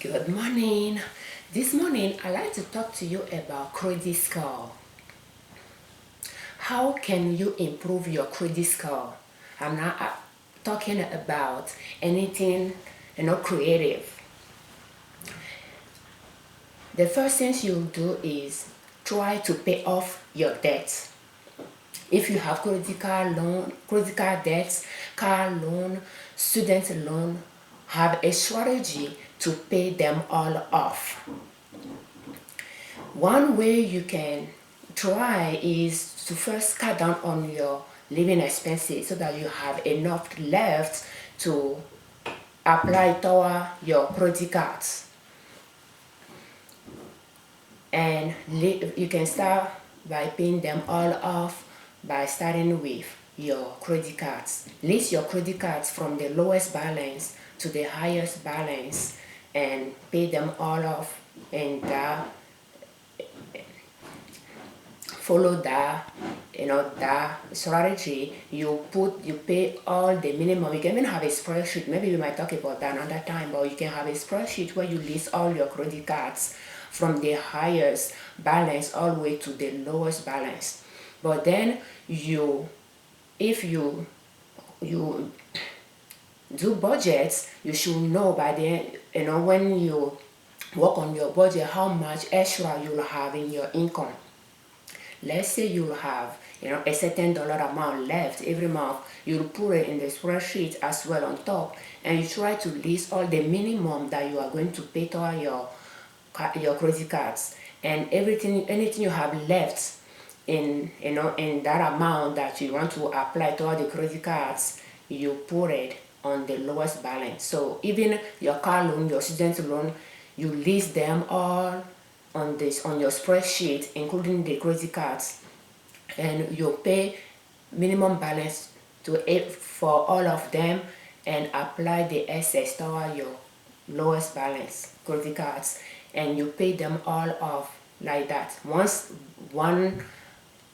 Good morning. This morning, I'd like to talk to you about credit score. How can you improve your credit score? I'm not talking about anything, creative. The first thing you'll do is try to pay off your debts. If you have credit card debts, car loan, student loan, have a strategy to pay them all off. One way you can try is to first cut down on your living expenses so that you have enough left to apply toward your credit cards. And you can start by paying them all off by starting with your credit cards. List your credit cards from the lowest balance to the highest balance and pay them all off, and follow that strategy. You pay all the minimum. You can even have a spreadsheet. Maybe we might talk about that another time, but you can have a spreadsheet where you list all your credit cards from the highest balance all the way to the lowest balance. But then if you do budgets, you should know by then, when you work on your budget, how much extra you'll have in your income. Let's say you have a certain dollar amount left every month. You'll put it in the spreadsheet as well on top, and you try to list all the minimum that you are going to pay toward your credit cards, and anything you have left in that amount that you want to apply toward the credit cards, you put it on the lowest balance. So even your car loan, your student loan, you list them all on your spreadsheet, including the credit cards, and you pay minimum balance for all of them and apply the excess toward your lowest balance credit cards, and you pay them all off like that. Once one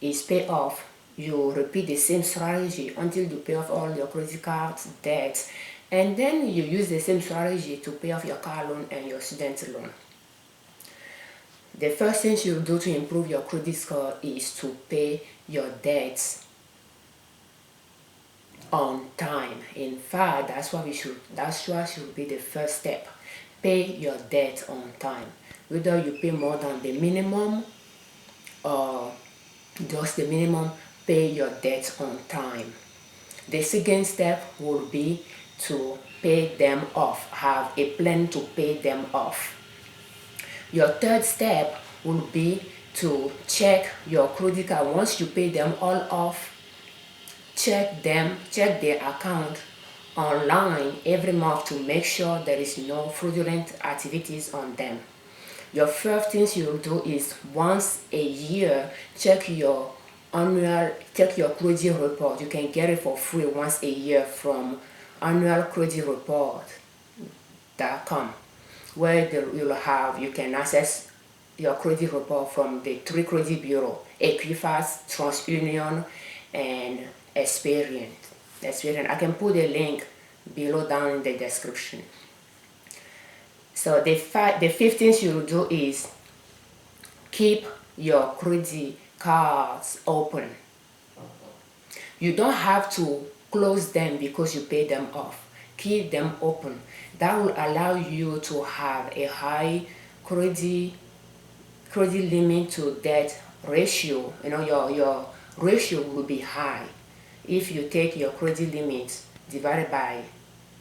is paid off, you repeat the same strategy until you pay off all your credit cards debts, and then you use the same strategy to pay off your car loan and your student loan. The first thing you do to improve your credit score is to pay your debts on time. In fact, that's what should be the first step. Pay your debt on time. Whether you pay more than the minimum or just the minimum, pay your debt on time. The second step will be to pay them off. Have a plan to pay them off. Your third step will be to check your credit card. Once you pay them all off, check their account online every month to make sure there is no fraudulent activities on them. Your first things you'll do is once a year check your credit report. You can get it for free once a year from annualcreditreport.com, where you can access your credit report from the 3 credit bureau: Equifax, TransUnion, and Experian. I can put a link below down in the description. So the fifth thing you'll do is keep your credit cards open. You don't have to close them because you pay them off. Keep them open. That will allow you to have a high credit limit to debt ratio. Your ratio will be high. If you take your credit limit divided by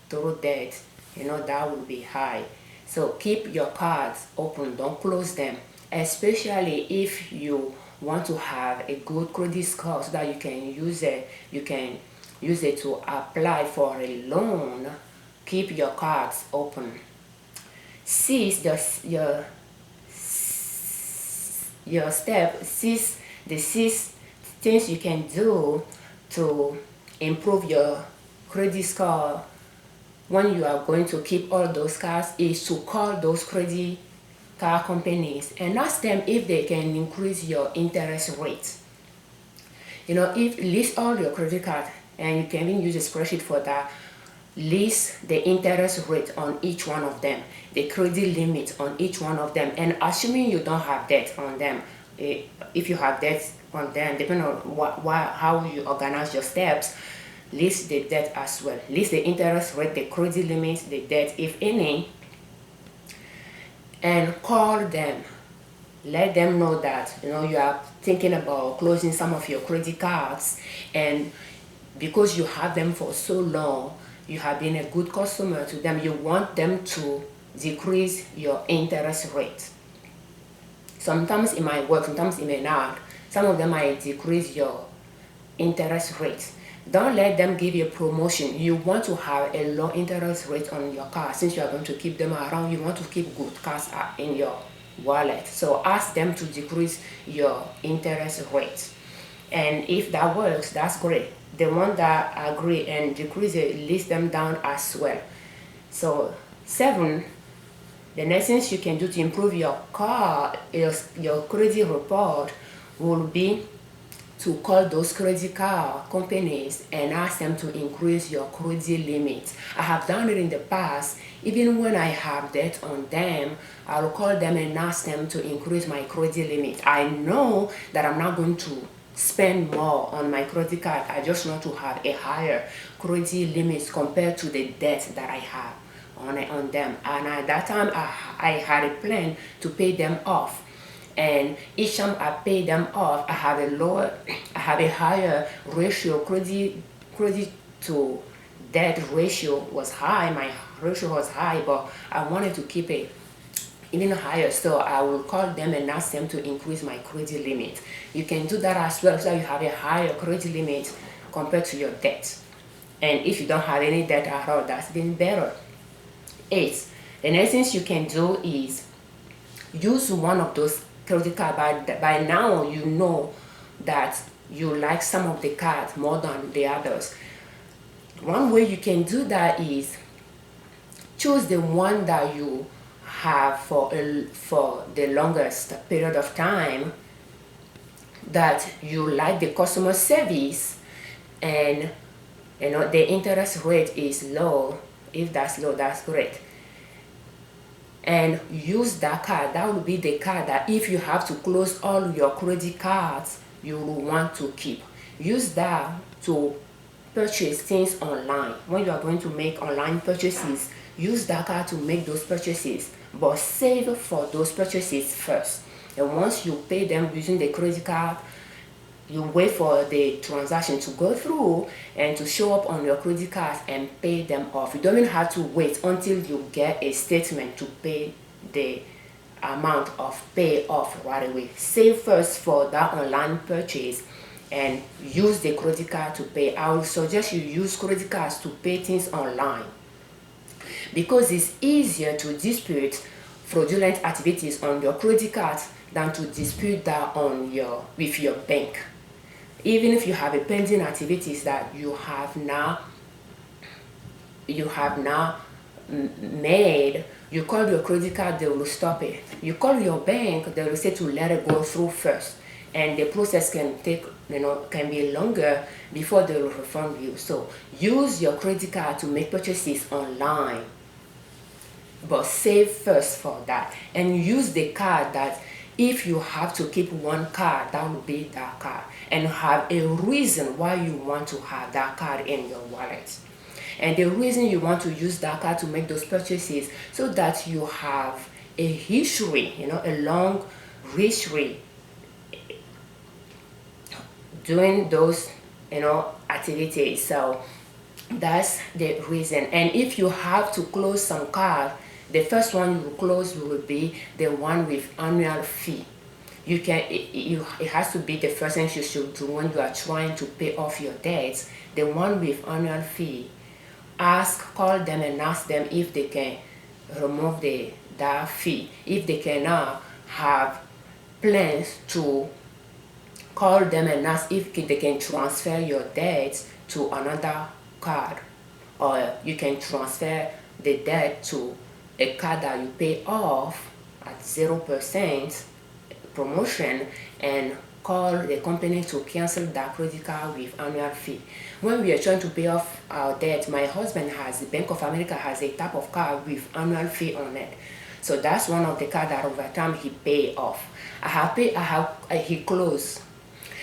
total debt, that will be high. So keep your cards open, don't close them, especially if you want to have a good credit score so that you can use it to apply for a loan. Keep your cards open. The six things you can do to improve your credit score when you are going to keep all those cards is to call those credit card companies and ask them if they can increase your interest rate. If list all your credit cards, and you can even use a spreadsheet for that. list the interest rate on each one of them, the credit limit on each one of them, and assuming you don't have debt on them. If you have debt on them, depending on how you organize your steps, list the debt as well. List the interest rate, the credit limit, the debt, if any, and call them. Let them know that you are thinking about closing some of your credit cards, and because you have them for so long, you have been a good customer to them, you want them to decrease your interest rate. Sometimes it might work, sometimes it may not. Some of them might decrease your interest rate. Don't let them give you a promotion. You want to have a low interest rate on your card. Since you are going to keep them around, you want to keep good cards in your wallet. So ask them to decrease your interest rate. And if that works, that's great. The one that agree and decrease it, list them down as well. So 7, the next things you can do to improve your credit report will be to call those credit card companies and ask them to increase your credit limit. I have done it in the past. Even when I have debt on them, I'll call them and ask them to increase my credit limit. I know that I'm not going to spend more on my credit card. I just want to have a higher credit limit compared to the debt that I have on them. And at that time, I had a plan to pay them off. And each time I pay them off, I have a higher ratio. Credit to debt ratio was high. My ratio was high, but I wanted to keep it even higher, so I will call them and ask them to increase my credit limit. You can do that as well, so you have a higher credit limit compared to your debt. And if you don't have any debt at all, that's been better. 8, the next things you can do is use one of those credit cards. By now you know that you like some of the cards more than the others. One way you can do that is choose the one that you have for the longest period of time, that you like the customer service, and the interest rate is low. If that's low, that's great. And use that card. That will be the card that if you have to close all your credit cards, you will want to keep. Use that to purchase things online. When you are going to make online purchases, use that card to make those purchases, but save for those purchases first. And once you pay them using the credit card, you wait for the transaction to go through and to show up on your credit card and pay them off. You don't even have to wait until you get a statement to pay the amount of pay off right away. Save first for that online purchase and use the credit card to pay. I would suggest you use credit cards to pay things online, because it's easier to dispute fraudulent activities on your credit card than to dispute that with your bank. Even if you have a pending activities that you have now made, you call your credit card, they will stop it. You call your bank, they will say to let it go through first, and the process can be longer before they will refund you. So use your credit card to make purchases online, but save first for that, and use the card that if you have to keep one card, that will be that card, and have a reason why you want to have that card in your wallet. And the reason you want to use that card to make those purchases, so that you have a history, a long history doing those activities. So that's the reason. And if you have to close some card, the first one you will close will be the one with annual fee. It has to be the first thing you should do when you are trying to pay off your debts. The one with annual fee, call them and ask them if they can remove that fee. If they cannot, have plans to call them and ask if they can transfer your debts to another card, or you can transfer the debt to a card that you pay off at 0% promotion, and call the company to cancel that credit card with annual fee. When we are trying to pay off our debt, my husband has, the Bank of America has a type of card with annual fee on it. So that's one of the cards that over time he pay off. He closed.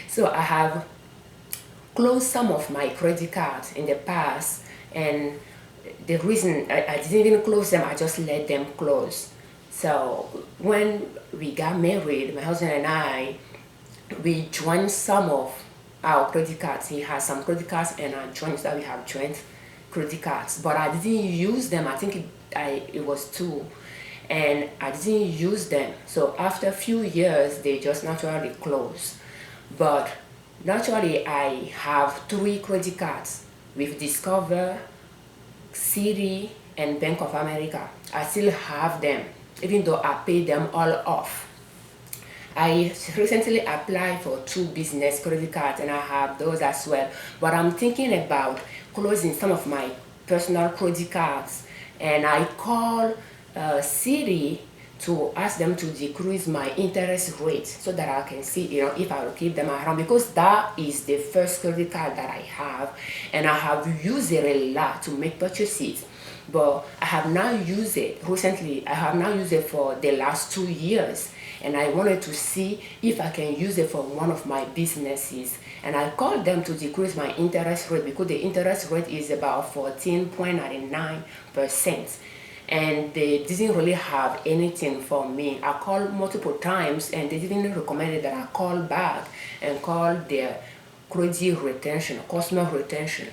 So I have closed some of my credit cards in the past, and the reason I didn't even close them, I just let them close. So when we got married, my husband and I, we joined some of our credit cards. He has some credit cards, and I joined that we have joint credit cards. But I didn't use them. I think it was two, and I didn't use them. So after a few years, they just naturally closed. But naturally, I have 3 credit cards with Discover, Citi, and Bank of America. I still have them, even though I paid them all off. I recently applied for 2 business credit cards, and I have those as well. But I'm thinking about closing some of my personal credit cards, and I call Citi to ask them to decrease my interest rate so that I can see, if I will keep them around, because that is the first credit card that I have, and I have used it a lot to make purchases. But I have not used it recently. I have not used it for the last 2 years, and I wanted to see if I can use it for one of my businesses. And I called them to decrease my interest rate, because the interest rate is about 14.99%. And they didn't really have anything for me. I called multiple times, and they didn't recommend that I call back and call their credit retention, customer retention.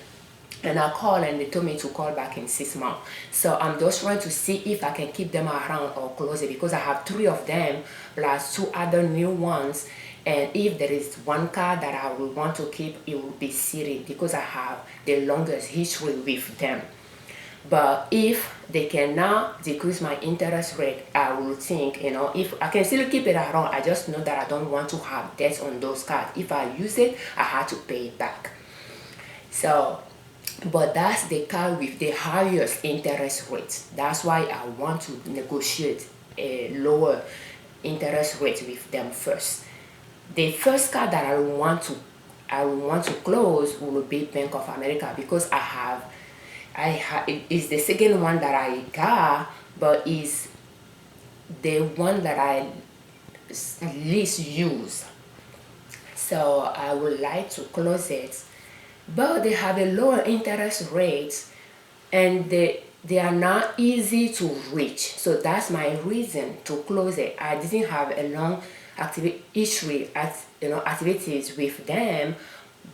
And I called, and they told me to call back in 6 months. So I'm just trying to see if I can keep them around or close it, because I have 3 of them plus 2 other new ones. And if there is one card that I will want to keep, it will be Citi, because I have the longest history with them. But if they cannot decrease my interest rate, I will think, if I can still keep it around, I just know that I don't want to have debts on those cards. If I use it, I have to pay it back. So, but that's the card with the highest interest rate. That's why I want to negotiate a lower interest rate with them first. The first card that I want to close will be Bank of America, because it's the second one that I got, but is the one that I least use. So I would like to close it, but they have a lower interest rate, and they are not easy to reach. So that's my reason to close it. I didn't have a long activities with them,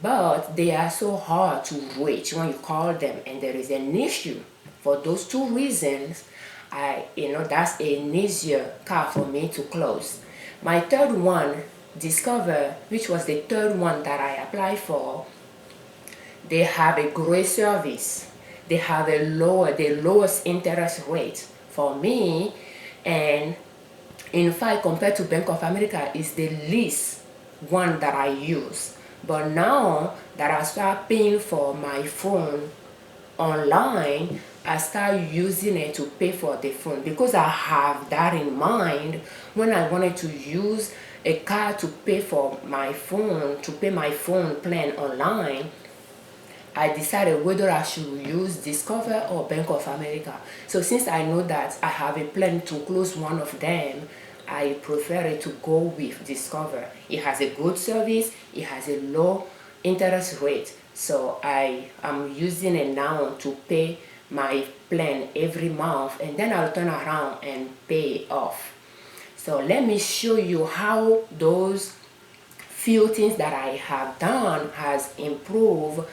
but they are so hard to reach when you call them, and there is an issue. For those 2 reasons, that's an easier card for me to close. My third one, Discover, which was the third one that I applied for, they have a great service. They have the lowest interest rate for me, and in fact, compared to Bank of America, is the least one that I use. But now that I start paying for my phone online, I start using it to pay for the phone, because I have that in mind. When I wanted to use a card to pay for my phone, to pay my phone plan online, I decided whether I should use Discover or Bank of America. So since I know that I have a plan to close one of them, I prefer it to go with Discover. It has a good service, it has a low interest rate. So I am using it now to pay my plan every month, and then I'll turn around and pay it off. So let me show you how those few things that I have done have improved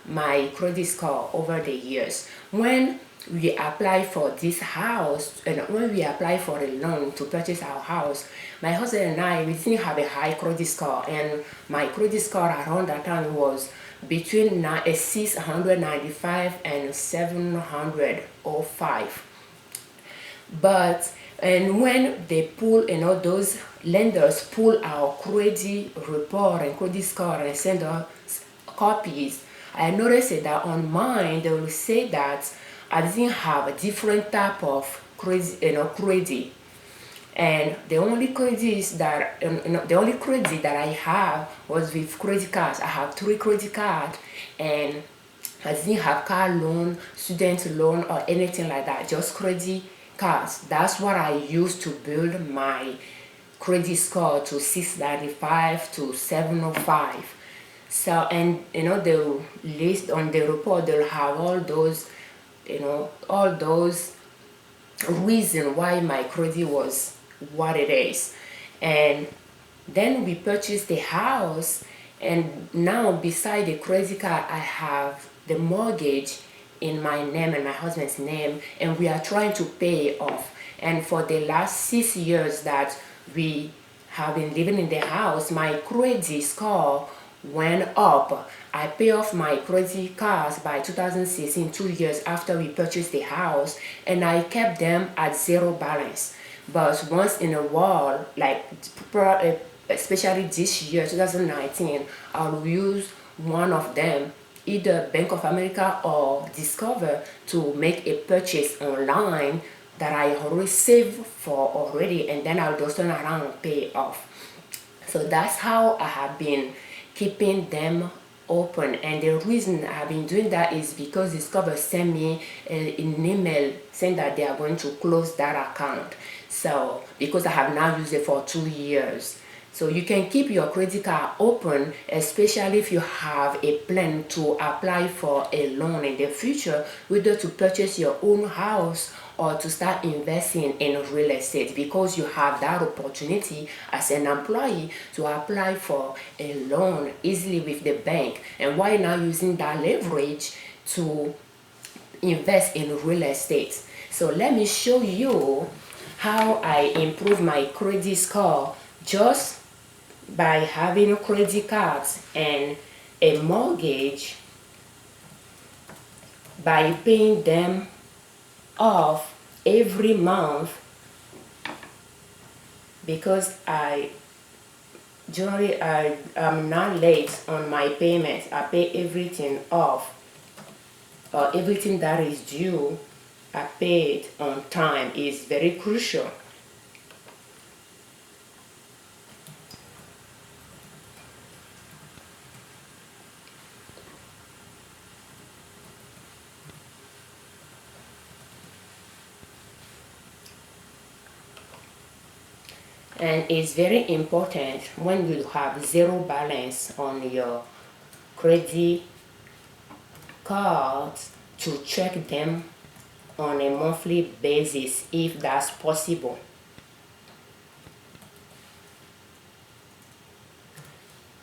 my credit score over the years. When we apply for this house, and when we apply for a loan to purchase our house, my husband and I, we didn't have a high credit score, and my credit score around that time was between 695 and 705. And when they pull, those lenders pull our credit report and credit score and send us copies, I noticed that on mine they will say that I didn't have a different type of credit, And the only credits that the only credit that I have was with credit cards. I have 3 credit cards, and I didn't have car loan, student loan, or anything like that. Just credit cards. That's what I used to build my credit score to 695 to 705. So, and the list on the report, they'll have all those, all those reason why my credit was what it is. And then we purchased the house, and now beside the credit card I have the mortgage in my name and my husband's name, and we are trying to pay it off. And for the last 6 years that we have been living in the house, my credit score went up. I pay off my credit cards by 2016, 2 years after we purchased the house, and I kept them at zero balance. But once in a while, like especially this year, 2019, I'll use one of them, either Bank of America or Discover, to make a purchase online that I already saved for already, and then I'll just turn around and pay it off. So that's how I have been keeping them open. And the reason I've been doing that is because Discover sent me an email saying that they are going to close that account. So because I have now used it for 2 years. So you can keep your credit card open, especially if you have a plan to apply for a loan in the future, whether to purchase your own house or to start investing in real estate, because you have that opportunity as an employee to apply for a loan easily with the bank. And why not using that leverage to invest in real estate? So let me show you how I improve my credit score just by having credit cards and a mortgage, by paying them off every month, because I am not late on my payments. I pay everything off, or everything that is due I pay it on time. Is very crucial. And it's very important when you have zero balance on your credit cards to check them on a monthly basis if that's possible.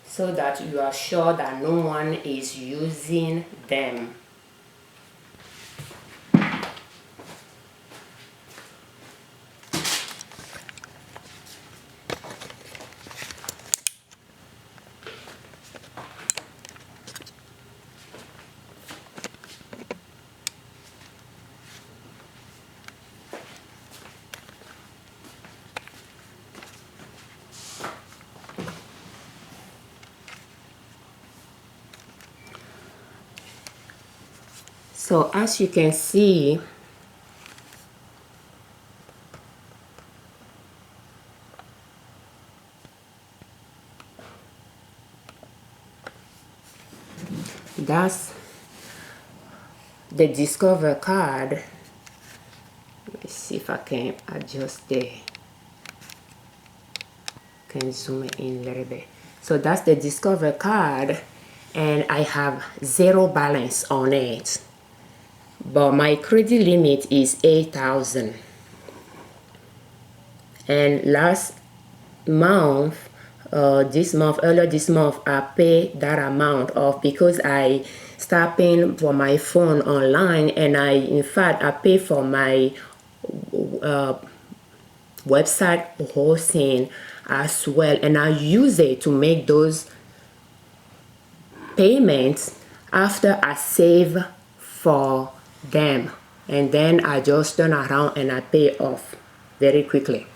So that you are sure that no one is using them. So as you can see, that's the Discover card. Let me see if I can adjust can zoom in a little bit. So that's the Discover card, and I have zero balance on it, but my credit limit is 8,000. And last month, earlier this month, I paid that amount off because I start paying for my phone online, and in fact I pay for my website hosting as well, and I use it to make those payments after I save for them, and then I just turn around and I pay off very quickly.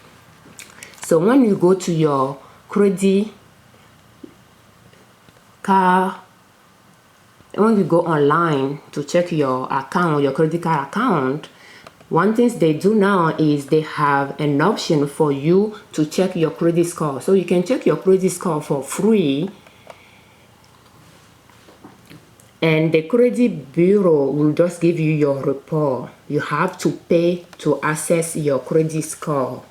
So when you go to your credit card, when you go online to check your account, your credit card account, one thing they do now is they have an option for you to check your credit score. So you can check your credit score for free, and the credit bureau will just give you your report. You have to pay to access your credit score,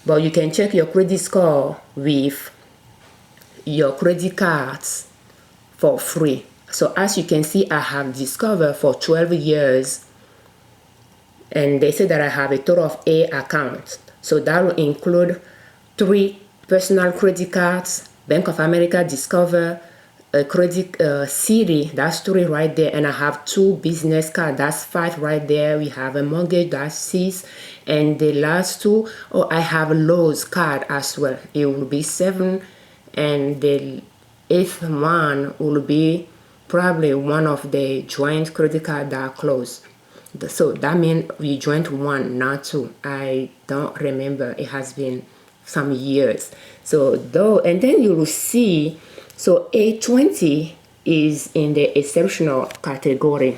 but you can check your credit score with your credit cards for free. So as you can see, I have discovered for 12 years, and they say that I have a total of 8 accounts. So that will include 3 personal credit cards, Bank of America, Discover, a credit city, that's 3 right there, and I have 2 business cards, that's 5 right there. We have a mortgage, that's 6, and the last 2, oh, I have a Lowe's card as well, it will be 7, and the 8th one will be probably one of the joint credit card that are closed. So that means we joined 1, not 2. I don't remember, it has been some years. So though, and then you will see, so 820 is in the exceptional category.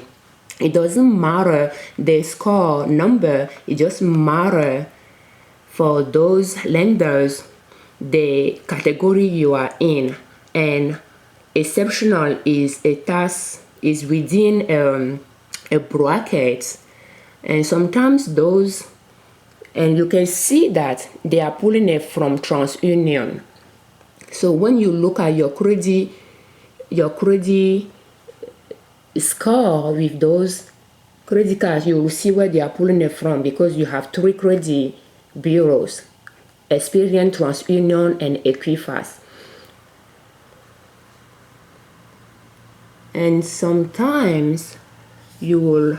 It doesn't matter the score number, it just matter for those lenders the category you are in. And exceptional is a task, is within a bracket, and sometimes those, and you can see that they are pulling it from TransUnion. So when you look at your credit score with those credit cards, you will see where they are pulling it from, because you have 3 credit bureaus: Experian, TransUnion, and Equifax. And sometimes they will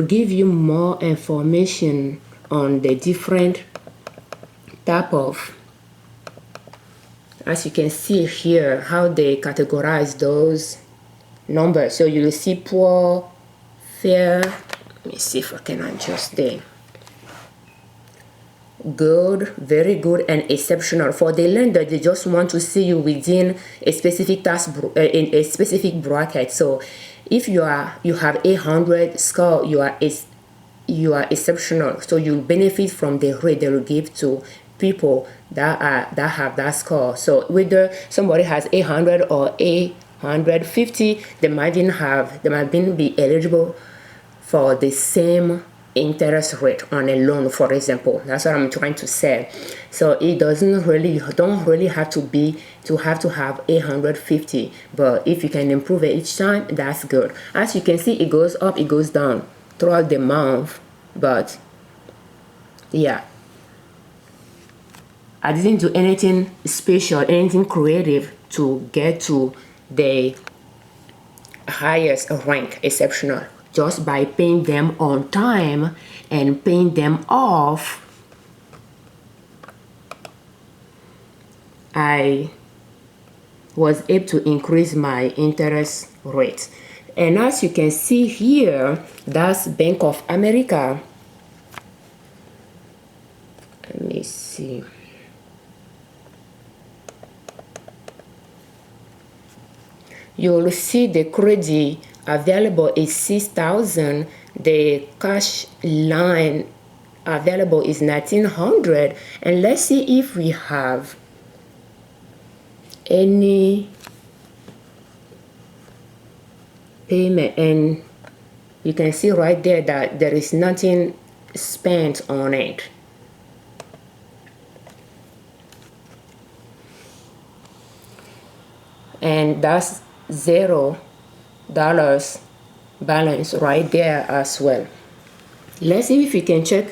give you more information on the different type of, as you can see here, how they categorize those numbers. So you will see poor, fair, let me see if I can adjust there, good, very good, and exceptional. For the lender, they just want to see you within a specific in a specific bracket. So if you have 800 score, you are exceptional. So you benefit from the rate they will give to people that have that score. So whether somebody has 800 or 850, they might be eligible for the same interest rate on a loan, for example. That's what I'm trying to say. So it doesn't really, you don't really have to have 850, but if you can improve it each time, that's good. As you can see, it goes up, it goes down throughout the month, but yeah, I didn't do anything special, anything creative to get to the highest rank, exceptional, just by paying them on time and paying them off. I was able to increase my interest rate. And as you can see here, that's Bank of America. Let me see. You'll see the credit available is 6,000. The cash line available is 1,900. And let's see if we have any payment. And you can see right there that there is nothing spent on it. And that's $0 balance right there as well. Let's see if we can check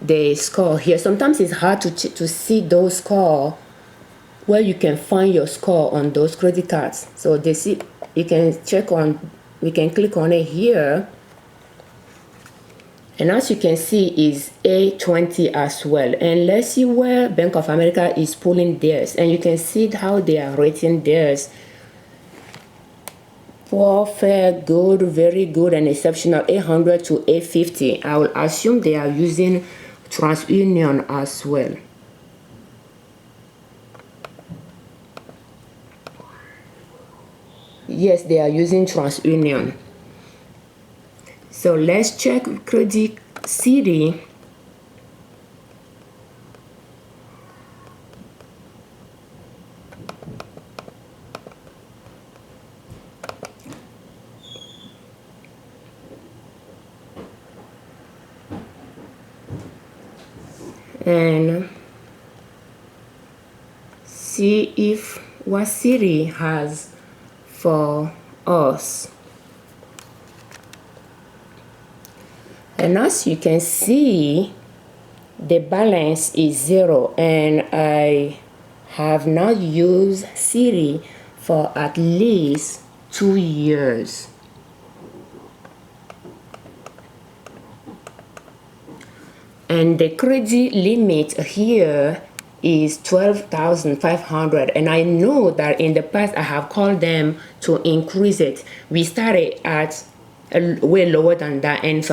the score here. Sometimes it's hard to see those score, where you can find your score on those credit cards. So you can check on, we can click on it here, and as you can see is A20 as well. And let's see where Bank of America is pulling theirs, and you can see how they are rating theirs: poor, fair, good, very good, and exceptional, 800 to 850. I will assume they are using TransUnion as well. Yes, they are using TransUnion. So let's check credit City and see if what Siri has for us. And as you can see, the balance is 0, and I have not used Siri for at least 2 years. And the credit limit here is 12,500, and I know that in the past I have called them to increase it. We started at way lower than that, and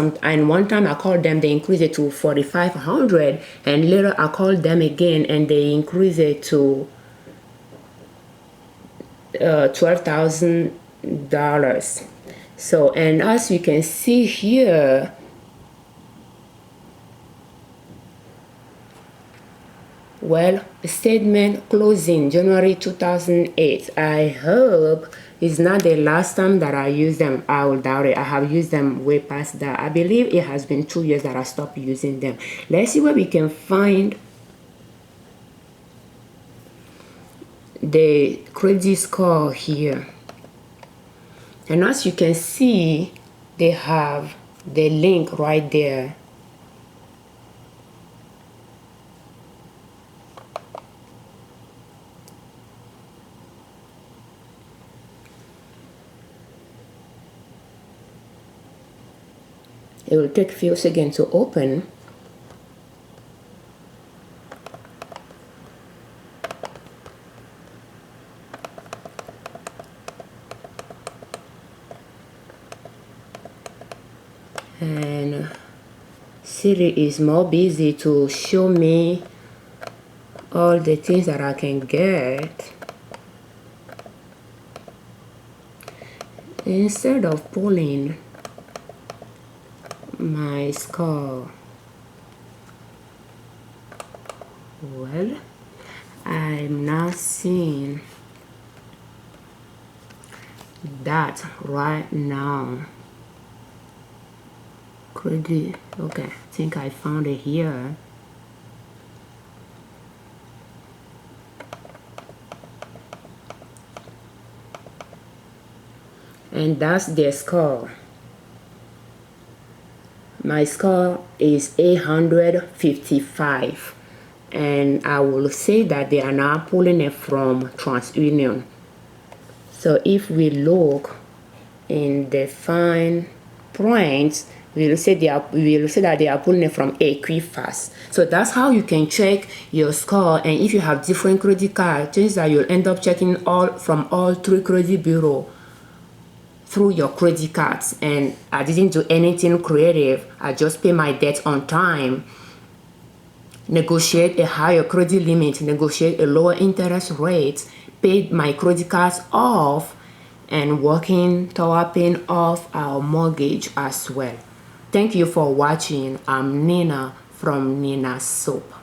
one time I called them, they increased it to 4,500, and later I called them again and they increased it to $12,000. So, and as you can see here, well, statement closing January 2008. I hope it's not the last time that I use them. I will doubt it. I have used them way past that. I believe it has been 2 years that I stopped using them. Let's see where we can find the credit score here. And as you can see, they have the link right there. It will take a few seconds to open. And Siri is more busy to show me all the things that I can get. Instead of pulling my score, well, I'm not seeing that right now. Credit, okay, I think I found it here. And that's the score. My score is 855, and I will say that they are now pulling it from TransUnion. So if we look in the fine print, we will say that they are pulling it from Equifax. So that's how you can check your score. And if you have different credit cards, chances are you'll end up checking from all 3 credit bureaus through your credit cards. And I didn't do anything creative. I just pay my debt on time, negotiate a higher credit limit, negotiate a lower interest rate, paid my credit cards off, and working toward paying off our mortgage as well. Thank you for watching. I'm Nina from Nina's Soap.